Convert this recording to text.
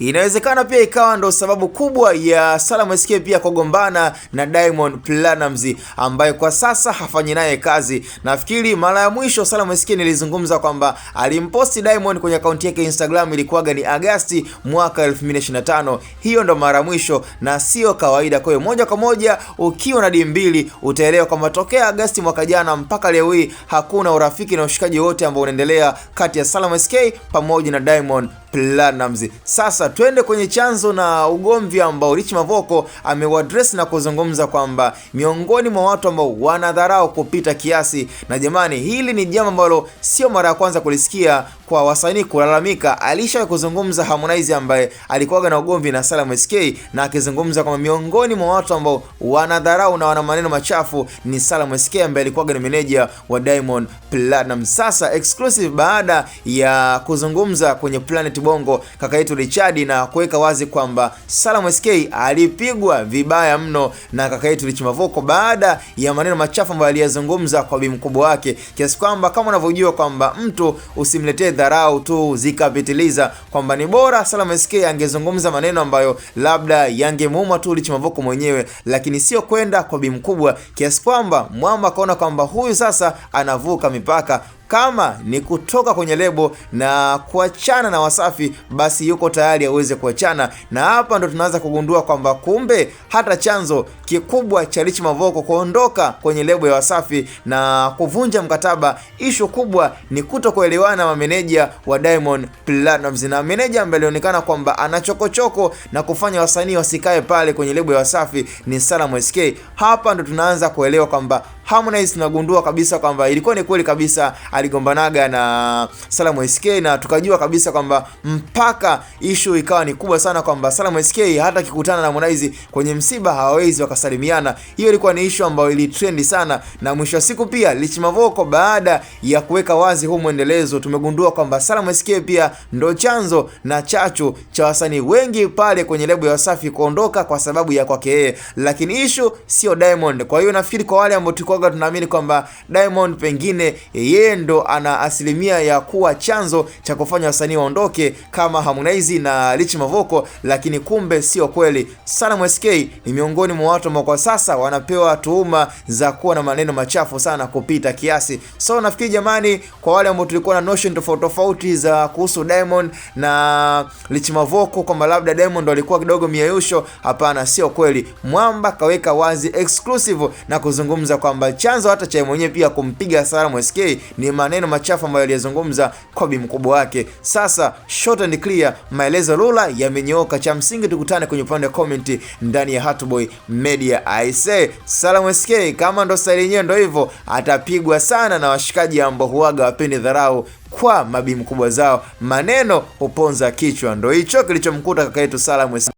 Inawezekana pia ikawa ndo sababu kubwa ya Salamu SK pia kugombana na Diamond Platnumz ambaye kwa sasa hafanyi naye kazi. Nafikiri mara ya mwisho Salamu SK nilizungumza kwamba alimposti Diamond kwenye akaunti yake Instagram ilikuwaga ni Agosti mwaka 2025. Hiyo ndo mara mwisho na sio kawaida. Kwa hiyo moja kwa moja ukiwa na D2 utaelewa kwamba tokea Agosti mwaka jana mpaka leo hii hakuna urafiki na ushikaji wote ambao unaendelea kati ya Salamu SK pamoja na Diamond Platnumz. Sasa twende kwenye chanzo na ugomvi ambao Rich Mavoko amewadress na kuzungumza kwamba miongoni mwa watu ambao wanadharau kupita kiasi. Na jamani, hili ni jambo ambalo sio mara ya kwanza kulisikia kwa wasanii kulalamika. Alisha kuzungumza Harmonize ambaye alikuwa na ugomvi na Salamu SK na akizungumza kwamba miongoni mwa watu ambao wanadharau na wana maneno machafu ni Salamu SK ambaye alikuwa ni meneja wa Diamond Platnumz. Sasa exclusive baada ya kuzungumza kwenye Planet Bongo kaka yetu Richard na kuweka wazi kwamba Salamu SK alipigwa vibaya mno na kaka yetu Rich Mavoko baada ya maneno machafu ambayo aliyazungumza kwa bi mkubwa wake, kiasi kwamba kama unavyojua kwamba mtu usimletee dharau tu zikapitiliza, kwamba ni bora Salamu SK angezungumza maneno ambayo labda yangemuuma tu Rich Mavoko mwenyewe, lakini sio kwenda kwa bi mkubwa, kiasi kwamba mwamba akaona kwamba huyu sasa anavuka mipaka. Kama ni kutoka kwenye lebo na kuachana na Wasafi, basi yuko tayari aweze kuachana. Na hapa ndo tunaanza kugundua kwamba kumbe hata chanzo kikubwa cha Rich Mavoko kuondoka kwenye lebo ya Wasafi na kuvunja mkataba, issue kubwa ni kutokuelewana na mameneja wa Diamond Platnumz, na meneja ambaye alionekana kwamba anachokochoko na kufanya wasanii wasikae pale kwenye lebo ya Wasafi ni Salamu SK. Hapa ndo tunaanza kuelewa kwamba Harmonize tunagundua kabisa kwamba ilikuwa ni kweli kabisa aligombanaga na Salamu SK, na tukajua kabisa kwamba mpaka issue ikawa ni kubwa sana kwamba Salamu SK hata akikutana na Harmonize kwenye msiba hawawezi wakasalimiana. Hiyo ilikuwa ni issue ambayo ilitrendi sana, na mwisho wa siku pia Rich Mavoko baada ya kuweka wazi huu mwendelezo tumegundua kwamba Salamu SK pia ndo chanzo na chachu cha wasanii wengi pale kwenye lebo ya Wasafi kuondoka kwa sababu ya kwake yeye, lakini issue sio Diamond. Kwa hiyo nafikiri kwa wale ambao tunaamini kwamba Diamond pengine yeye ndo ana asilimia ya kuwa chanzo cha kufanya wasanii waondoke kama Harmonize na Rich Mavoko, lakini kumbe sio kweli. Salamu SK ni miongoni mwa watu ambao kwa sasa wanapewa tuhuma za kuwa na maneno machafu sana kupita kiasi. So nafikiri jamani, kwa wale ambao tulikuwa na notion tofauti za kuhusu Diamond na Rich Mavoko kwamba labda Diamond alikuwa kidogo miayusho, hapana, sio kweli. Mwamba kaweka wazi exclusive na kuzungumza kwamba chanzo hata cha mwenyewe pia kumpiga Salamu SK ni maneno machafu ambayo aliyazungumza kwa bi mkubwa wake. Sasa short and clear, maelezo lula yamenyooka. Cha msingi tukutane kwenye upande wa comment ndani ya Hatboy Media. I say Salamu SK kama ndo style yenyewe ndo hivyo, atapigwa sana na washikaji ambao huaga wapende dharau kwa mabi mkubwa zao. Maneno huponza kichwa, ndo hicho kilichomkuta kaka yetu Salamu SK.